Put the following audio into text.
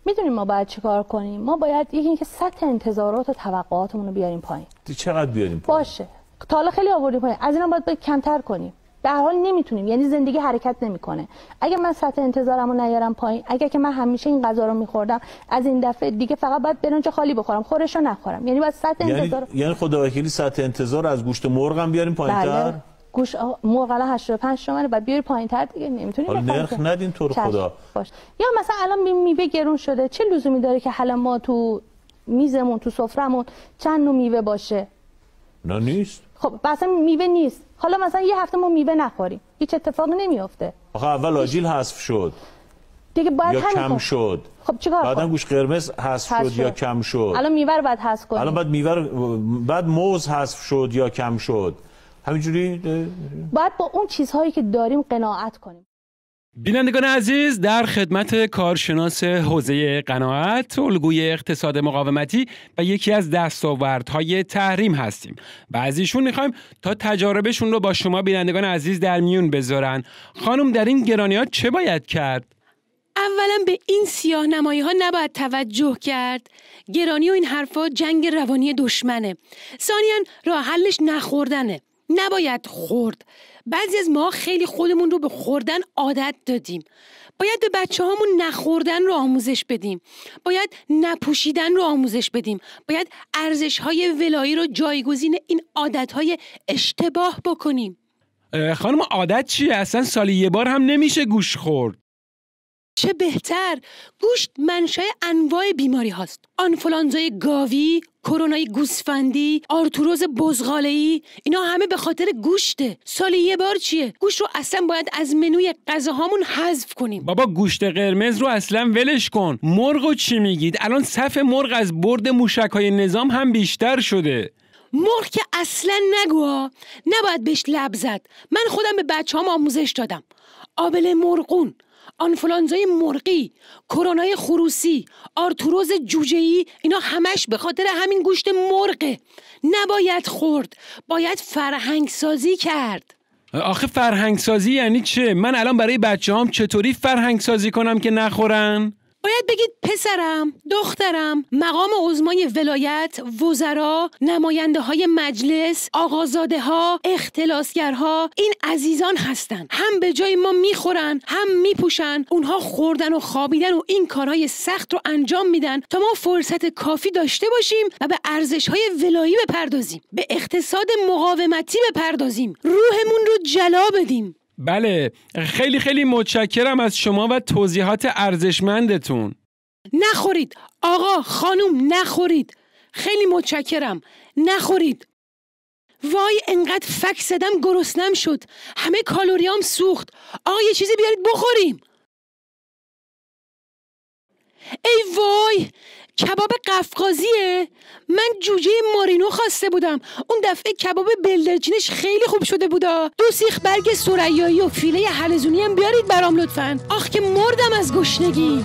میدونیم ما باید چیکار کنیم؟ ما باید اینکه سطح انتظارات و توقعاتمون رو بیاریم پایین. چقدر بیاریم پایین؟ باشه. تا حالا خیلی آوردیم پایین. از اینا باید کمتر کنیم. به هر حال نمیتونیم، یعنی زندگی حرکت نمیکنه. اگه من سطح انتظارمو نیارم پایین، اگه که من همیشه این غذا رو میخوردم، از این دفعه دیگه فقط باید برنج خالی بخورم، خورشو نخورم. یعنی باید سطح انتظار، یعنی خداوکیلی سطح انتظار از گوشت مرغ هم بیاریم پایین‌تر. بله. گوشت مرغ الان 85 تومنه، بعد بیاری پایین‌تر دیگه نمیتونیم. حالا نرخ ندین تو رو خدا. باش. یا مثلا الان میوه گرون شده، چه لزومی داره که حالا ما تو میزمون، تو سفرمون چند نوع میوه باشه؟ نه نیست. خب مثلا میوه نیست، حالا مثلا یه هفته ما میوه نخوریم، هیچ اتفاقی نمیافته. آخه اول آجیل حذف شد دیگه، باید یا کم شد. خب چیکار کنیم؟ بعدم گوشت قرمز حذف شد یا کم شد. الان میوه رو باید حذف کنیم. الان بعد میوه رو، بعد موز حذف شد یا کم شد. همینجوری باید با اون چیزهایی که داریم قناعت کنیم. بینندگان عزیز، در خدمت کارشناس حوزه قناعت، الگوی اقتصاد مقاومتی و یکی از دستاوردهای تحریم هستیم و از ایشون میخوایم تا تجاربشون رو با شما بینندگان عزیز در میون بذارن. خانم، در این گرانیات چه باید کرد؟ اولا به این سیاه نمایی ها نباید توجه کرد. گرانی و این حرفا جنگ روانی دشمنه. ثانیاً راه حلش نخوردنه. نباید خورد. بعضی از ما خیلی خودمون رو به خوردن عادت دادیم. باید به بچه هامون نخوردن رو آموزش بدیم. باید نپوشیدن رو آموزش بدیم. باید ارزش‌های ولایی رو جایگزین این عادت‌های اشتباه بکنیم. خانم، عادت چیه؟ اصلا سالی یه بار هم نمیشه گوشت خورد. چه بهتر. گوشت منشأ انواع بیماری هاست. آنفولانزای گاوی، کرونای گوسفندی، آرتروز بزغاله‌ای، اینا همه به خاطر گوشته. سالی یه بار چیه؟ گوشت رو اصلا باید از منوی غذاهامون حذف کنیم. بابا گوشت قرمز رو اصلا ولش کن. مرغو چی میگید؟ الان صف مرغ از برد موشک‌های نظام هم بیشتر شده. مرغ که اصلا نگو، نباید بهش لب زد. من خودم به بچه‌هام آموزش دادم. آبله مرغون، آنفولانزای مرغی، کرونای خروسی، آرتروز جوجه‌ای، اینا همش به خاطر همین گوشت مرغه. نباید خورد، باید فرهنگ سازی کرد. آخه فرهنگ سازی یعنی چه؟ من الان برای بچه‌هام چطوری فرهنگ سازی کنم که نخورن؟ باید بگید پسرم، دخترم، مقام عظمای ولایت، وزرا، نماینده های مجلس، آقازاده ها، اختلاسگرها، این عزیزان هستن. هم به جای ما میخورن، هم میپوشن. اونها خوردن و خوابیدن و این کارهای سخت رو انجام میدن تا ما فرصت کافی داشته باشیم و به ارزش‌های ولایی بپردازیم، به اقتصاد مقاومتی بپردازیم، روحمون رو جلا بدیم. بله، خیلی خیلی متشکرم از شما و توضیحات ارزشمندتون. نخورید آقا، خانوم، نخورید. خیلی متشکرم. نخورید. وای انقدر فک زدم گرسنم شد، همه کالریام سوخت. آقا یه چیزی بیارید بخوریم. ای وای، کباب قفقازیه؟ من جوجه مارینو خواسته بودم. اون دفعه کباب بلدرچینش خیلی خوب شده بودا. 2 سیخ برگ سریایی و فیله حلزونی هم بیارید برام لطفاً. آخ که مردم از گشنگی.